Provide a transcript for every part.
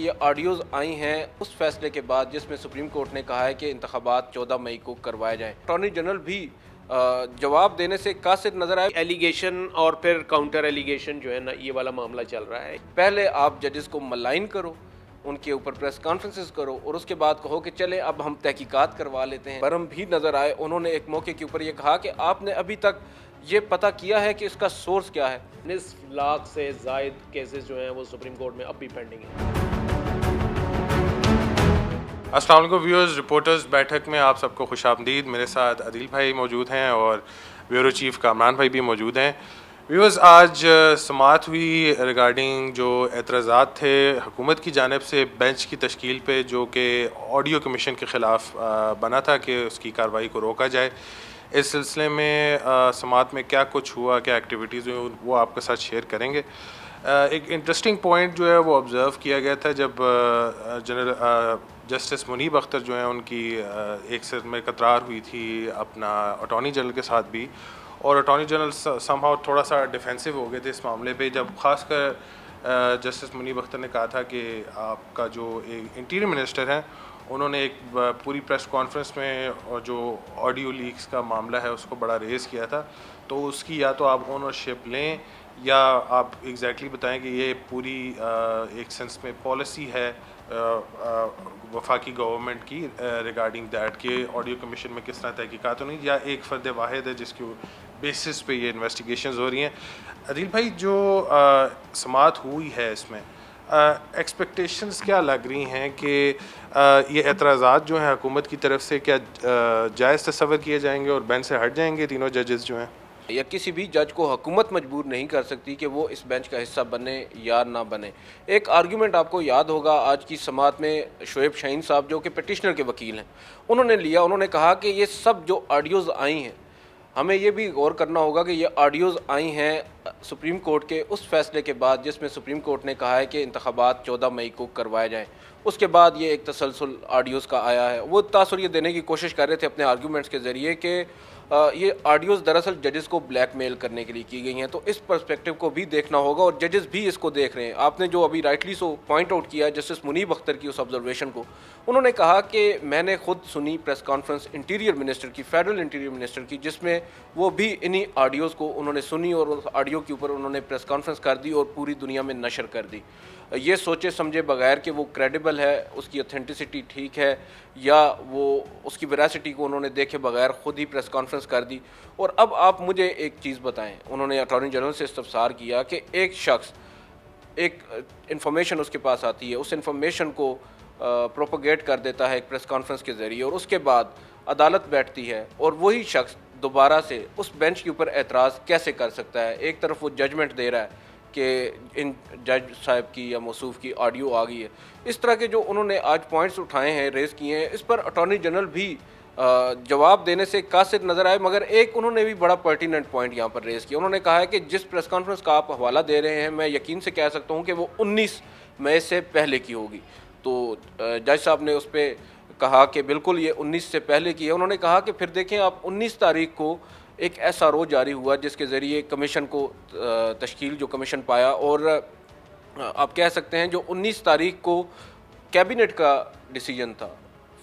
یہ آڈیوز آئی ہیں اس فیصلے کے بعد جس میں سپریم کورٹ نے کہا ہے کہ انتخابات 14 مئی کو کروائے جائیں. اٹارنی جنرل بھی جواب دینے سے قاصر نظر آئے. ایلیگیشن اور پھر کاؤنٹر ایلیگیشن جو ہے نا یہ والا معاملہ چل رہا ہے. پہلے آپ ججز کو ملائن کرو, ان کے اوپر پریس کانفرنسز کرو, اور اس کے بعد کہو کہ چلے اب ہم تحقیقات کروا لیتے ہیں. برہم بھی نظر آئے. انہوں نے ایک موقع کے اوپر یہ کہا کہ آپ نے ابھی تک یہ پتہ کیا ہے کہ اس کا سورس کیا ہے. 19 لاکھ سے زائد کیسز جو ہیں وہ سپریم کورٹ میں اب بھی پینڈنگ ہیں. السلام علیکم ویورز. رپورٹرز بیٹھک میں آپ سب کو خوش آمدید. میرے ساتھ عدیل بھائی موجود ہیں اور بیورو چیف کامران بھائی بھی موجود ہیں. ویورز, آج سماعت ہوئی ریگارڈنگ جو اعتراضات تھے حکومت کی جانب سے بینچ کی تشکیل پہ جو کہ آڈیو کمیشن کے خلاف بنا تھا کہ اس کی کارروائی کو روکا جائے. اس سلسلے میں سماعت میں کیا کچھ ہوا, کیا ایکٹیویٹیز ہوئی, وہ آپ کے ساتھ شیئر کریں گے. ایک انٹرسٹنگ پوائنٹ جو ہے وہ آبزرو کیا گیا تھا جب جنرل جسٹس منیب اختر جو ہیں ان کی ایک سر میں قطار ہوئی تھی اپنا اٹارنی جنرل کے ساتھ بھی, اور اٹارنی جنرل سم ہاؤ تھوڑا سا ڈیفینسو ہو گئے تھے اس معاملے پہ, جب خاص کر جسٹس منیب اختر نے کہا تھا کہ آپ کا جو انٹیریئر منسٹر ہیں انہوں نے ایک پوری پریس کانفرنس میں جو آڈیو لیکس کا معاملہ ہے اس کو بڑا ریز کیا تھا, تو اس کی یا تو آپ اونرشپ لیں یا آپ ایگزیکٹلی بتائیں کہ یہ پوری ایک سینس میں پالیسی ہے وفاقی گورنمنٹ کی ریگارڈنگ دیٹ کہ آڈیو کمیشن میں کس طرح تحقیقات ہونی, یا ایک فرد واحد ہے جس کی بیسس پہ یہ انویسٹیگیشنز ہو رہی ہیں. عدیل بھائی, جو سماعت ہوئی ہے اس میں ایکسپیکٹیشنز کیا لگ رہی ہیں کہ یہ اعتراضات جو ہیں حکومت کی طرف سے کیا جائز تصور کیے جائیں گے اور بینچ سے ہٹ جائیں گے تینوں ججز جو ہیں؟ یا کسی بھی جج کو حکومت مجبور نہیں کر سکتی کہ وہ اس بینچ کا حصہ بنے یا نہ بنے. ایک آرگیومنٹ آپ کو یاد ہوگا آج کی سماعت میں شعیب شاہین صاحب جو کہ پٹیشنر کے وکیل ہیں انہوں نے لیا. انہوں نے کہا کہ یہ سب جو آڈیوز آئی ہیں ہمیں یہ بھی غور کرنا ہوگا کہ یہ آڈیوز آئی ہیں سپریم کورٹ کے اس فیصلے کے بعد جس میں سپریم کورٹ نے کہا ہے کہ انتخابات 14 مئی کو کروائے جائیں. اس کے بعد یہ ایک تسلسل آڈیوز کا آیا ہے. وہ تاثر یہ دینے کی کوشش کر رہے تھے اپنے آرگیومنٹس کے ذریعے کہ یہ آڈیوز دراصل ججز کو بلیک میل کرنے کے لیے کی گئی ہیں. تو اس پرسپیکٹو کو بھی دیکھنا ہوگا اور ججز بھی اس کو دیکھ رہے ہیں. آپ نے جو ابھی رائٹلی سو پوائنٹ آؤٹ کیا جسٹس منیب اختر کی اس آبزرویشن کو, انہوں نے کہا کہ میں نے خود سنی پریس کانفرنس انٹیریئر منسٹر کی, فیڈرل انٹیریئر منسٹر کی, جس میں وہ بھی انہی آڈیوز کو انہوں نے سنی اور اس آڈیو کے اوپر انہوں نے پریس کانفرنس کر دی اور پوری دنیا میں نشر کر دی. یہ سوچے سمجھے بغیر کہ وہ کریڈیبل ہے, اس کی اتھینٹسٹی ٹھیک ہے, یا وہ اس کی ویراسٹی کو انہوں نے دیکھے بغیر خود ہی پریس کانفرنس کر دی. اور اب آپ مجھے ایک چیز بتائیں, انہوں نے اٹارنی جنرل سے استفسار کیا کہ ایک شخص ایک انفارمیشن اس کے پاس آتی ہے, اس انفارمیشن کو پروپیگیٹ کر دیتا ہے ایک پریس کانفرنس کے ذریعے, اور اس کے بعد عدالت بیٹھتی ہے اور وہی شخص دوبارہ سے اس بینچ کے اوپر اعتراض کیسے کر سکتا ہے؟ ایک طرف وہ ججمنٹ دے رہا ہے کہ ان جج صاحب کی یا موصوف کی آڈیو آ گئی ہے. اس طرح کے جو انہوں نے آج پوائنٹس اٹھائے ہیں, ریز کیے ہیں, اس پر اٹارنی جنرل بھی جواب دینے سے قاصر نظر آئے. مگر ایک انہوں نے بھی بڑا پرٹیننٹ پوائنٹ یہاں پر ریز کیا. انہوں نے کہا ہے کہ جس پریس کانفرنس کا آپ حوالہ دے رہے ہیں میں یقین سے کہہ سکتا ہوں کہ وہ 19 مئی سے پہلے کی ہوگی. تو جج صاحب نے اس پہ کہا کہ بالکل یہ 19 سے پہلے کی ہے. انہوں نے کہا کہ پھر دیکھیں آپ 19 تاریخ کو ایک ایسا رو جاری ہوا جس کے ذریعے کمیشن کو تشکیل جو کمیشن پایا, اور آپ کہہ سکتے ہیں جو 19 تاریخ کو کیبنٹ کا ڈیسیجن تھا,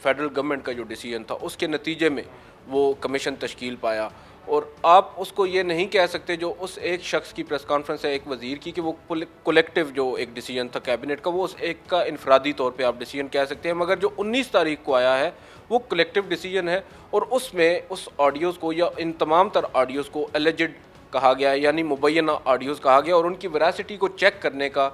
فیڈرل گورنمنٹ کا جو ڈیسیجن تھا, اس کے نتیجے میں وہ کمیشن تشکیل پایا. اور آپ اس کو یہ نہیں کہہ سکتے جو اس ایک شخص کی پریس کانفرنس ہے ایک وزیر کی کہ وہ کولیکٹیو جو ایک ڈیسیجن تھا کیبنٹ کا وہ اس ایک کا انفرادی طور پہ آپ ڈیسیجن کہہ سکتے ہیں. مگر جو 19 تاریخ کو آیا ہے وہ کلیکٹیو ڈیسیجن ہے, اور اس میں اس آڈیوز کو یا ان تمام تر آڈیوز کو اللیجڈ کہا گیا ہے, یعنی مبینہ آڈیوز کہا گیا, اور ان کی ویراسٹی کو چیک کرنے کا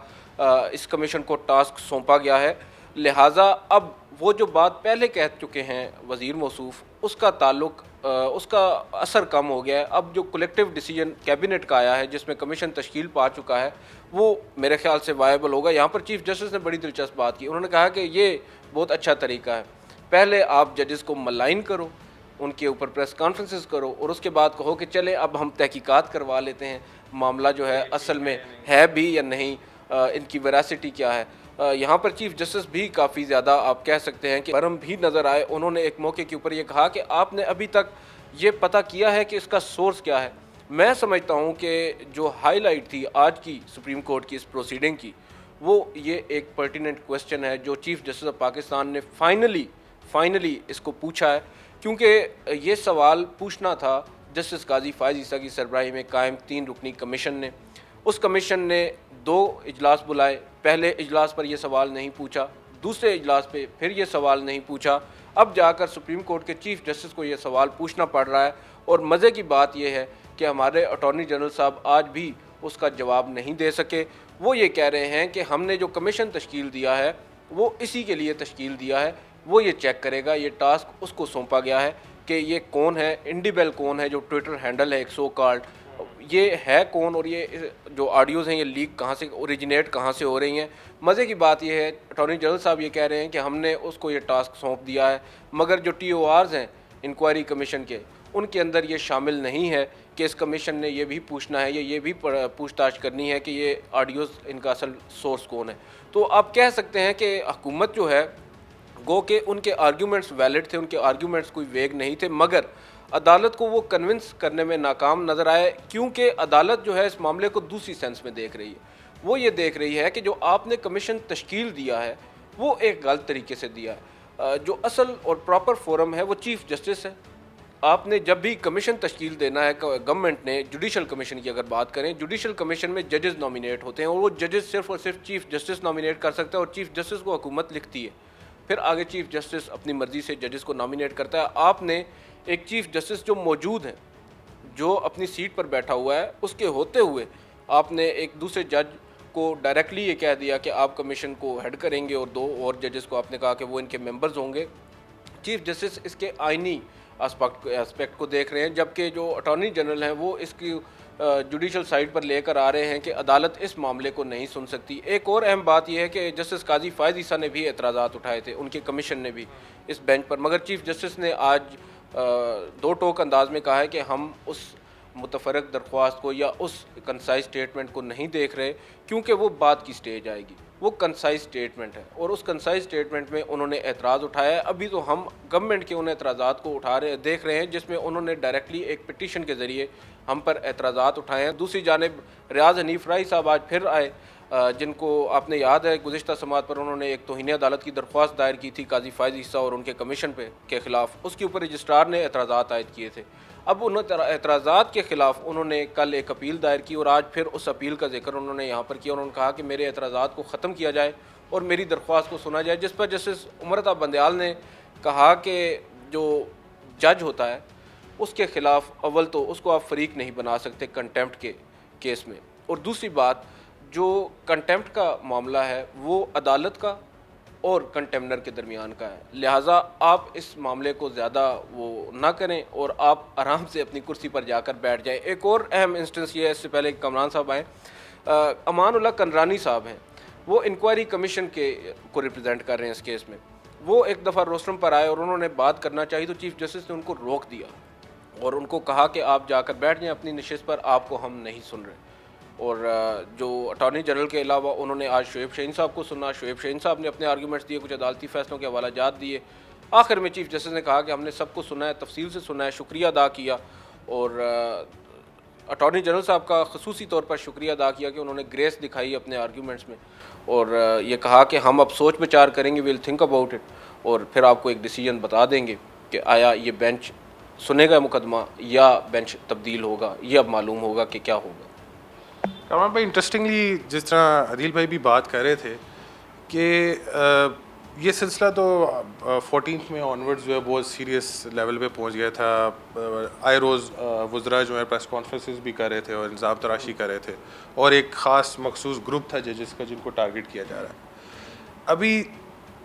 اس کمیشن کو ٹاسک سونپا گیا ہے. لہٰذا اب وہ جو بات پہلے کہہ چکے ہیں وزیر موصوف, اس کا تعلق اس کا اثر کم ہو گیا ہے. اب جو کلیکٹیو ڈیسیجن کیبنٹ کا آیا ہے جس میں کمیشن تشکیل پا چکا ہے وہ میرے خیال سے وائبل ہوگا. یہاں پر چیف جسٹس نے بڑی دلچسپ بات کی. انہوں نے کہا کہ یہ بہت اچھا طریقہ ہے, پہلے آپ ججز کو ملائن کرو, ان کے اوپر پریس کانفرنسز کرو, اور اس کے بعد کہو کہ چلے اب ہم تحقیقات کروا لیتے ہیں معاملہ جو ہے اصل میں ہے بھی یا نہیں, ان کی ویراسٹی کیا ہے. یہاں پر چیف جسٹس بھی کافی زیادہ آپ کہہ سکتے ہیں کہ برہم بھی نظر آئے. انہوں نے ایک موقع کے اوپر یہ کہا کہ آپ نے ابھی تک یہ پتہ کیا ہے کہ اس کا سورس کیا ہے. میں سمجھتا ہوں کہ جو ہائی لائٹ تھی آج کی سپریم کورٹ کی اس پروسیڈنگ کی وہ یہ ایک پرٹیننٹ کویسچن ہے جو چیف جسٹس آف پاکستان نے فائنلی اس کو پوچھا ہے، کیونکہ یہ سوال پوچھنا تھا جسٹس قاضی فائز عیسیٰ کی سربراہی میں قائم 3 رکنی کمیشن نے۔ اس کمیشن نے 2 اجلاس بلائے، پہلے اجلاس پر یہ سوال نہیں پوچھا، دوسرے اجلاس پہ پھر یہ سوال نہیں پوچھا، اب جا کر سپریم کورٹ کے چیف جسٹس کو یہ سوال پوچھنا پڑ رہا ہے۔ اور مزے کی بات یہ ہے کہ ہمارے اٹارنی جنرل صاحب آج بھی اس کا جواب نہیں دے سکے۔ وہ یہ کہہ رہے ہیں کہ ہم نے جو کمیشن تشکیل دیا ہے وہ اسی کے لیے تشکیل دیا ہے، وہ یہ چیک کرے گا، یہ ٹاسک اس کو سونپا گیا ہے کہ یہ کون ہے، انڈیبل کون ہے جو ٹویٹر ہینڈل ہے ایک سو کالڈ، یہ ہے کون، اور یہ جو آڈیوز ہیں یہ لیک کہاں سے اوریجنیٹ کہاں سے ہو رہی ہیں۔ مزے کی بات یہ ہے اٹارنی جنرل صاحب یہ کہہ رہے ہیں کہ ہم نے اس کو یہ ٹاسک سونپ دیا ہے، مگر جو ٹی او آرز ہیں انکوائری کمیشن کے، ان کے اندر یہ شامل نہیں ہے کہ اس کمیشن نے یہ بھی پوچھنا ہے یا یہ بھی پوچھ تاچھ کرنی ہے کہ یہ آڈیوز ان کا اصل سورس کون ہے۔ تو آپ کہہ سکتے ہیں کہ حکومت جو ہے گو کہ ان کے آرگیومنٹس ویلڈ تھے، ان کے آرگیومنٹس کوئی ویگ نہیں تھے، مگر عدالت کو وہ کنونس کرنے میں ناکام نظر آئے، کیونکہ عدالت جو ہے اس معاملے کو دوسری سینس میں دیکھ رہی ہے۔ وہ یہ دیکھ رہی ہے کہ جو آپ نے کمیشن تشکیل دیا ہے وہ ایک غلط طریقے سے دیا ہے، جو اصل اور پراپر فورم ہے وہ چیف جسٹس ہے۔ آپ نے جب بھی کمیشن تشکیل دینا ہے گورنمنٹ نے، جوڈیشل کمیشن کی اگر بات کریں، جوڈیشل کمیشن میں ججز نامینیٹ ہوتے ہیں اور وہ ججز صرف اور صرف چیف جسٹس نامینیٹ کر سکتا ہے، اور چیف جسٹس کو حکومت لکھتی ہے، پھر آگے چیف جسٹس اپنی مرضی سے ججز کو نامینیٹ کرتا ہے۔ آپ نے ایک چیف جسٹس جو موجود ہیں، جو اپنی سیٹ پر بیٹھا ہوا ہے، اس کے ہوتے ہوئے آپ نے ایک دوسرے جج کو ڈائریکٹلی یہ کہہ دیا کہ آپ کمیشن کو ہیڈ کریں گے، اور 2 اور ججز کو آپ نے کہا کہ وہ ان کے ممبرز ہوں گے۔ چیف جسٹس اس کے آئینی اسپیکٹ کو دیکھ رہے ہیں، جبکہ جو اٹارنی جنرل ہیں وہ اس کی جوڈیشل سائڈ پر لے کر آ رہے ہیں کہ عدالت اس معاملے کو نہیں سن سکتی۔ ایک اور اہم بات یہ ہے کہ جسٹس قاضی فائز عیسیٰ نے بھی اعتراضات اٹھائے تھے، ان کے کمیشن نے بھی اس بینچ پر، مگر چیف جسٹس نے آج 2 ٹوک انداز میں کہا ہے کہ ہم اس متفرق درخواست کو یا اس کنسائز سٹیٹمنٹ کو نہیں دیکھ رہے، کیونکہ وہ بعد کی سٹیج آئے گی، وہ کنسائز سٹیٹمنٹ ہے، اور اس کنسائز سٹیٹمنٹ میں انہوں نے اعتراض اٹھایا ہے۔ ابھی تو ہم گورنمنٹ کے ان اعتراضات کو دیکھ رہے ہیں جس میں انہوں نے ڈائریکٹلی ایک پٹیشن کے ذریعے ہم پر اعتراضات اٹھائے ہیں۔ دوسری جانب ریاض حنیف رائی صاحب آج پھر آئے، جن کو آپ نے یاد ہے گزشتہ سماعت پر انہوں نے ایک توہین عدالت کی درخواست دائر کی تھی قاضی فائز عیسیٰ اور ان کے کمیشن کے خلاف، اس کے اوپر رجسٹرار نے اعتراضات عائد کیے تھے۔ اب ان اعتراضات کے خلاف انہوں نے کل ایک اپیل دائر کی، اور آج پھر اس اپیل کا ذکر انہوں نے یہاں پر کیا۔ انہوں نے کہا کہ میرے اعتراضات کو ختم کیا جائے اور میری درخواست کو سنا جائے، جس پر جسٹس عمر بندیال نے کہا کہ جو جج ہوتا ہے اس کے خلاف اول تو اس کو آپ فریق نہیں بنا سکتے کنٹیمپٹ کے کیس میں، اور دوسری بات جو کنٹیمپٹ کا معاملہ ہے وہ عدالت کا اور کنٹیمنر کے درمیان کا ہے، لہٰذا آپ اس معاملے کو زیادہ وہ نہ کریں اور آپ آرام سے اپنی کرسی پر جا کر بیٹھ جائیں۔ ایک اور اہم انسٹنس یہ ہے، اس سے پہلے کامران صاحب آئیں، امان اللہ کنرانی صاحب ہیں، وہ انکوائری کمیشن کو ریپرزینٹ کر رہے ہیں اس کیس میں۔ وہ ایک دفعہ روسٹرم پر آئے اور انہوں نے بات کرنا چاہی تو چیف جسٹس نے ان کو روک دیا اور ان کو کہا کہ آپ جا کر بیٹھ جائیں اپنی نشست پر، آپ کو ہم نہیں سن رہے۔ اور جو اٹارنی جنرل کے علاوہ انہوں نے آج شعیب شاہین صاحب کو سنا، شعیب شاہین صاحب نے اپنے آرگیومنٹس دیے، کچھ عدالتی فیصلوں کے حوالہ جات دیے۔ آخر میں چیف جسٹس نے کہا کہ ہم نے سب کو سنا ہے، تفصیل سے سنا ہے، شکریہ ادا کیا، اور اٹارنی جنرل صاحب کا خصوصی طور پر شکریہ ادا کیا کہ انہوں نے گریس دکھائی اپنے آرگیومنٹس میں، اور یہ کہا کہ ہم اب سوچ بچار کریں گے، ویل تھنک اباؤٹ اٹ، اور پھر آپ کو ایک ڈیسیجن بتا دیں گے کہ آیا یہ بینچ سنے گا مقدمہ یا بینچ تبدیل ہوگا، یہ اب معلوم ہوگا کہ کیا ہوگا۔ کامران بھائی، انٹرسٹنگلی جس طرح عدیل بھائی بھی بات کر رہے تھے کہ یہ سلسلہ تو 14 میں آنورڈز جو ہے بہت سیریس لیول پہ پہنچ گیا تھا، آئے روز وزراء جو ہے پریس کانفرنسز بھی کر رہے تھے اور الزام تراشی کر رہے تھے، اور ایک خاص مخصوص گروپ تھا ججز کا جن کو ٹارگٹ کیا جا رہا ہے۔ ابھی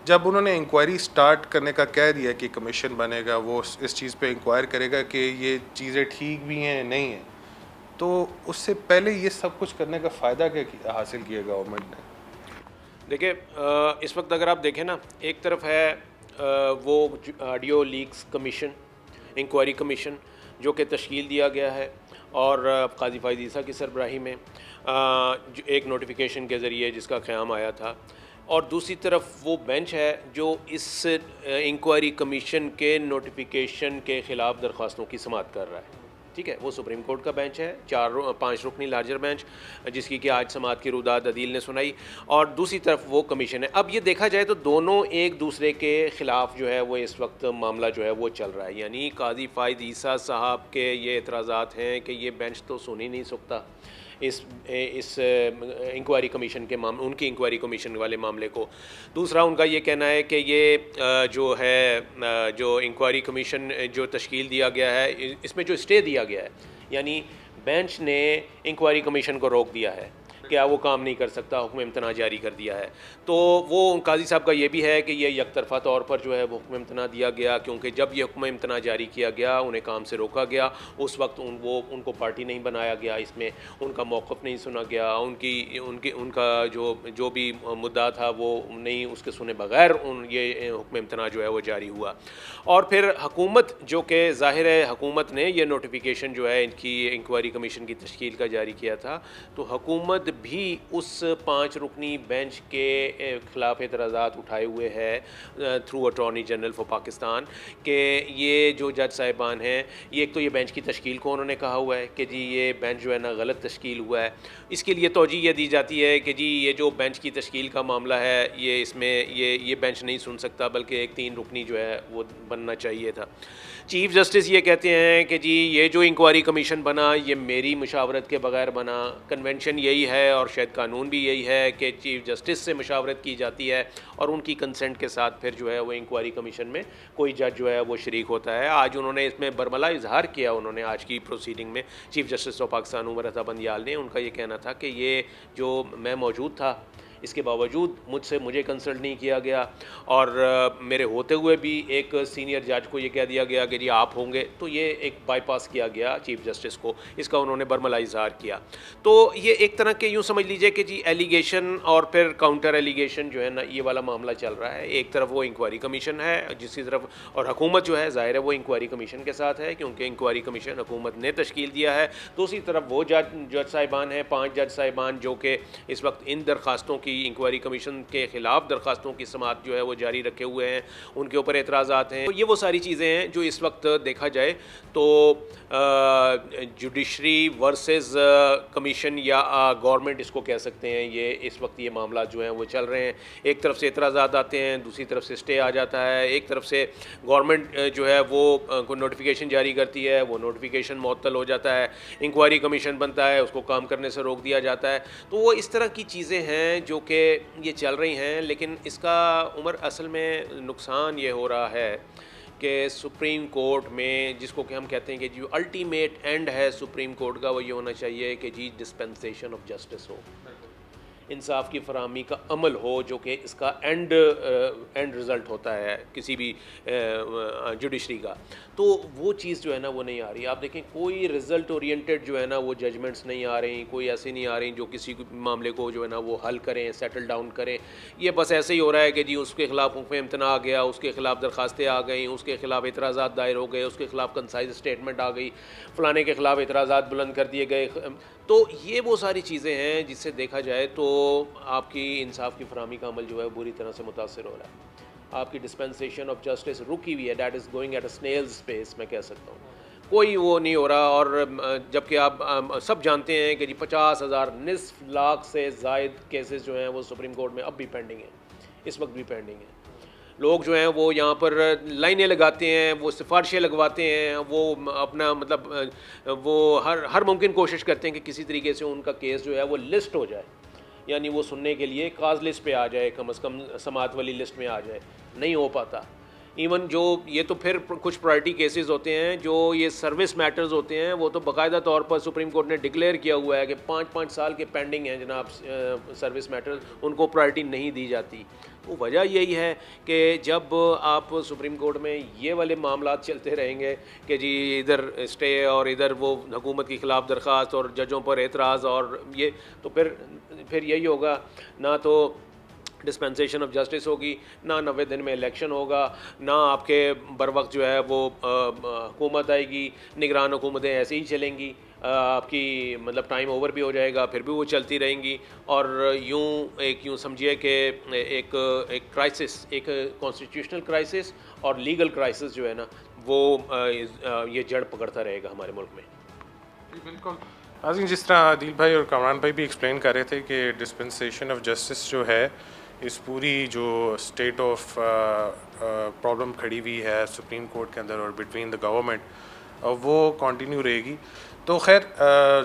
جب انہوں نے انکوائری سٹارٹ کرنے کا کہہ دیا کہ کمیشن بنے گا، وہ اس چیز پہ انکوائر کرے گا کہ یہ چیزیں ٹھیک بھی ہیں نہیں ہیں، تو اس سے پہلے یہ سب کچھ کرنے کا فائدہ کیا حاصل کیا گورنمنٹ نے؟ دیکھیں اس وقت اگر آپ دیکھیں نا، ایک طرف ہے وہ audio leaks commission, inquiry commission جو کہ تشکیل دیا گیا ہے، اور قاضی فائز عیسیٰ کی سربراہی میں ایک نوٹیفیکیشن کے ذریعے جس کا قیام آیا تھا، اور دوسری طرف وہ بینچ ہے جو اس انکوائری کمیشن کے نوٹیفیکیشن کے خلاف درخواستوں کی سماعت کر رہا ہے۔ ٹھیک ہے, وہ سپریم کورٹ کا بینچ ہے, 5 رکنی لارجر بینچ, جس کی کہ آج سماعت کی روداد عدیل نے سنائی, اور دوسری طرف وہ کمیشن ہے. اب یہ دیکھا جائے تو دونوں ایک دوسرے کے خلاف جو ہے وہ اس وقت معاملہ جو ہے وہ چل رہا ہے. یعنی قاضی فائد عیسیٰ صاحب کے یہ اعتراضات ہیں کہ یہ بینچ تو سن ہی نہیں سکتا اس انکوائری کمیشن کے معاملے, ان کی انکوائری کمیشن والے معاملے کو. دوسرا ان کا یہ کہنا ہے کہ یہ جو ہے جو انکوائری کمیشن جو تشکیل دیا گیا ہے, اس میں جو اسٹے دیا گیا ہے, یعنی بینچ نے انکوائری کمیشن کو روک دیا ہے, کیا وہ کام نہیں کر سکتا, حکم امتناع جاری کر دیا ہے. تو وہ قاضی صاحب کا یہ بھی ہے کہ یہ یک طرفہ طور پر جو ہے وہ حکم امتناع دیا گیا, کیونکہ جب یہ حکم امتناع جاری کیا گیا, انہیں کام سے روکا گیا, اس وقت ان کو پارٹی نہیں بنایا گیا, اس میں ان کا موقف نہیں سنا گیا, ان کا جو بھی مدعا تھا وہ نہیں اس کے سنے بغیر یہ حکم امتناع جو ہے وہ جاری ہوا. اور پھر حکومت, جو کہ ظاہر ہے حکومت نے یہ نوٹیفیکیشن جو ہے ان کی انکوائری کمیشن کی تشکیل کا جاری کیا تھا, تو حکومت بھی اس 5 رکنی بینچ کے خلاف اعتراضات اٹھائے ہوئے ہے through attorney general for Pakistan, کہ یہ جو جج صاحبان ہیں, یہ ایک تو یہ بینچ کی تشکیل کو انہوں نے کہا ہوا ہے کہ جی یہ بینچ جو ہے نا غلط تشکیل ہوا ہے. اس کے لیے توجہ یہ دی جاتی ہے کہ جی یہ جو بینچ کی تشکیل کا معاملہ ہے, یہ اس میں یہ بینچ نہیں سن سکتا, بلکہ ایک 3 رکنی جو ہے وہ بننا چاہیے تھا. چیف جسٹس یہ کہتے ہیں کہ جی یہ جو انکوائری کمیشن بنا یہ میری مشاورت کے بغیر بنا. کنونشن یہی ہے اور شاید قانون بھی یہی ہے کہ چیف جسٹس سے مشاورت کی جاتی ہے اور ان کی کنسنٹ کے ساتھ پھر جو ہے وہ انکوائری کمیشن میں کوئی جج جو ہے وہ شریک ہوتا ہے. آج انہوں نے اس میں برملا اظہار کیا, انہوں نے آج کی پروسیڈنگ میں chief justice of Pakistan Umar Ata Bandial نے, ان کا یہ کہنا تھا کہ یہ جو میں موجود تھا اس کے باوجود مجھے کنسلٹ نہیں کیا گیا, اور میرے ہوتے ہوئے بھی ایک سینئر جج کو یہ کہہ دیا گیا کہ جی آپ ہوں گے, تو یہ ایک بائی پاس کیا گیا چیف جسٹس کو. اس کا انہوں نے برملا اظہار کیا. تو یہ ایک طرح کے یوں سمجھ لیجئے کہ جی ایلیگیشن اور پھر کاؤنٹر ایلیگیشن جو ہے نا, یہ والا معاملہ چل رہا ہے. ایک طرف وہ انکوائری کمیشن ہے جس کی طرف, اور حکومت جو ہے ظاہر ہے وہ انکوائری کمیشن کے ساتھ ہے کیونکہ انکوائری کمیشن حکومت نے تشکیل دیا ہے. دوسری طرف وہ جج صاحبان ہیں, 5 جج صاحبان, جو کہ اس وقت ان درخواستوں کی انکوائری کمیشن کے خلاف درخواستوں کی سماعت جو ہے وہ جاری رکھے ہوئے ہیں, ان کے اوپر اعتراضات ہیں. یہ وہ ساری چیزیں ہیں جو اس وقت دیکھا جائے تو جوڈیشری ورسز کمیشن یا گورنمنٹ اس کو کہہ سکتے ہیں, یہ اس وقت یہ معاملات جو ہیں وہ چل رہے ہیں. ایک طرف سے اعتراضات آتے ہیں, دوسری طرف سے اسٹے آ جاتا ہے. ایک طرف سے گورنمنٹ جو ہے وہ کوئی نوٹیفیکیشن جاری کرتی ہے, وہ نوٹیفیکیشن معطل ہو جاتا ہے, انکوائری کمیشن بنتا ہے, اس کو کام کرنے سے روک دیا جاتا ہے. تو وہ اس طرح کی چیزیں ہیں جو کہ یہ چل رہی ہیں. لیکن اس کا عمر اصل میں نقصان یہ ہو رہا ہے کہ سپریم کورٹ میں, جس کو کہ ہم کہتے ہیں کہ جو الٹیمیٹ اینڈ ہے سپریم کورٹ کا, وہ یہ ہونا چاہیے کہ جی ڈسپنسیشن آف جسٹس ہو, انصاف کی فراہمی کا عمل ہو, جو کہ اس کا اینڈ رزلٹ ہوتا ہے کسی بھی جوڈیشری کا. تو وہ چیز جو ہے نا وہ نہیں آ رہی. آپ دیکھیں کوئی رزلٹ اورینٹڈ جو ہے نا وہ ججمنٹس نہیں آ رہی, کوئی ایسی نہیں آ رہی جو کسی معاملے کو جو ہے نا وہ حل کریں, سیٹل ڈاؤن کریں. یہ بس ایسے ہی ہو رہا ہے کہ جی اس کے خلاف حکم امتناع آ گیا, اس کے خلاف درخواستیں آ گئیں, اس کے خلاف اعتراضات دائر ہو گئے, اس کے خلاف کنسائز اسٹیٹمنٹ آ گئی, فلانے کے خلاف اعتراضات بلند کر دیے گئے. تو یہ وہ ساری چیزیں ہیں جس سے دیکھا جائے تو آپ کی انصاف کی فراہمی کا عمل جو ہے بری طرح سے متاثر ہو رہا ہے. آپ کی ڈسپنسیشن آف جسٹس رکی ہوئی ہے, that is going at a snail's pace, میں کہہ سکتا ہوں. کوئی وہ نہیں ہو رہا. اور جبکہ آپ سب جانتے ہیں کہ جی 50,000 نصف لاکھ سے زائد کیسز جو ہیں وہ سپریم کورٹ میں اب بھی پینڈنگ ہیں, اس وقت بھی پینڈنگ ہیں. لوگ جو ہیں وہ یہاں پر لائنیں لگاتے ہیں, وہ سفارشیں لگواتے ہیں, وہ اپنا مطلب وہ ہر ممکن کوشش کرتے ہیں کہ کسی طریقے سے ان کا کیس جو ہے وہ لسٹ ہو جائے, یعنی وہ سننے کے لیے کاز لسٹ پہ آ جائے, کم از کم سماعت والی لسٹ میں آ جائے. نہیں ہو پاتا. ایون جو یہ تو پھر کچھ پرائرٹی کیسز ہوتے ہیں, جو یہ سروس میٹرز ہوتے ہیں, وہ تو باقاعدہ طور پر سپریم کورٹ نے ڈکلیئر کیا ہوا ہے کہ 5 سال کے پینڈنگ ہیں جناب سروس میٹرز, ان کو پرائرٹی نہیں دی جاتی. وہ وجہ یہی ہے کہ جب آپ سپریم کورٹ میں یہ والے معاملات چلتے رہیں گے کہ جی ادھر اسٹے اور ادھر وہ حکومت کے خلاف درخواست اور ججوں پر اعتراض, اور یہ تو پھر یہی ہوگا, نہ تو ڈسپنسیشن آف جسٹس ہوگی, نہ 90 دن میں الیکشن ہوگا, نہ آپ کے بر وقت جو ہے وہ حکومت آئے گی. نگران حکومتیں ایسے ہی چلیں گی, آپ کی مطلب ٹائم اوور بھی ہو جائے گا, پھر بھی وہ چلتی رہیں گی. اور یوں سمجھیے کہ ایک کرائسس, ایک کانسٹیٹیوشنل کرائسس اور لیگل کرائسس جو ہے نا وہ یہ جڑ پکڑتا رہے گا ہمارے ملک میں. جی بالکل ناظرین، جس طرح عادل بھائی اور کامران بھائی بھی ایکسپلین کر رہے تھے کہ ڈسپنسیشن آف جسٹس جو ہے اس پوری جو اسٹیٹ آف پرابلم کھڑی ہوئی ہے سپریم کورٹ کے اندر اور بٹوین دا گورنمنٹ وہ کنٹینیو رہے گی. تو خیر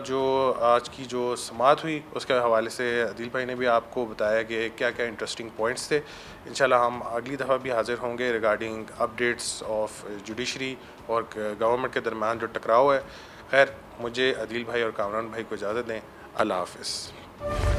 جو آج کی جو سماعت ہوئی اس کے حوالے سے عادل بھائی نے بھی آپ کو بتایا کہ کیا کیا انٹرسٹنگ پوائنٹس تھے. انشاءاللہ ہم اگلی دفعہ بھی حاضر ہوں گے ریگارڈنگ اپڈیٹس آف جوڈیشری اور گورنمنٹ کے درمیان جو ٹکراؤ ہے. خیر مجھے عادل بھائی اور کامران بھائی کو اجازت دیں. اللہ حافظ.